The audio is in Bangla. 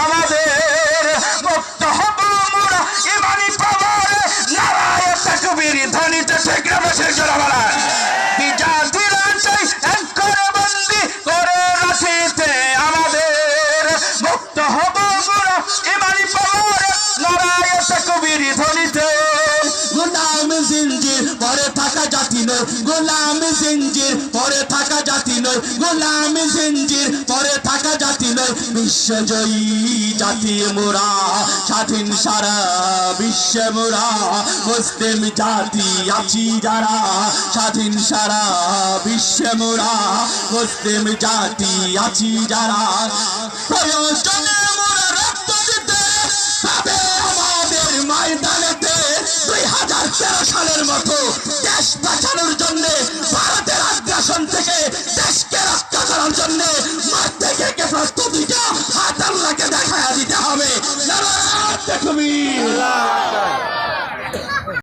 আমাদের মুক্ত হব মোরা ইমানি পাওয়ার নারায়ে তাকবীর ধ্বনিতে ঠিক না বেশি জোরে বলেন বিজাতির চাই এক করে বন্দি করে রাখিতে আমাদের মুক্ত হব মোরা ইমানি পাওয়ার নারায়ে তাকবীর ধ্বনিতে গোলাম জিঞ্জির পরে থাকা জাতি নয় গোলাম জিঞ্জির পরে থাকা জাতি নয় গোলাম জিঞ্জির পরে থাকা জাতি নয় বিশ্বজয়ী জাতি মোরা স্বাধীন সারা বিশ্বে মোরা মুসলিম জাতি আছি যারা স্বাধীন সারা বিশ্বে মোরা মুসলিম জাতি আছি যারা প্রয়োজনে মোরা রক্ত দিতে হবে আমাদের ময়দানেতে 2013 সালের মতো দেশ বাঁচানোর জন্য ভারতের আগ্রাসন থেকে দেশকে রক্ষা করার জন্য মাঠ থেকে প্রস্তুতিটা হাত আল্লাহকে দেখা দিতে হবে নারায়ে তাকবীর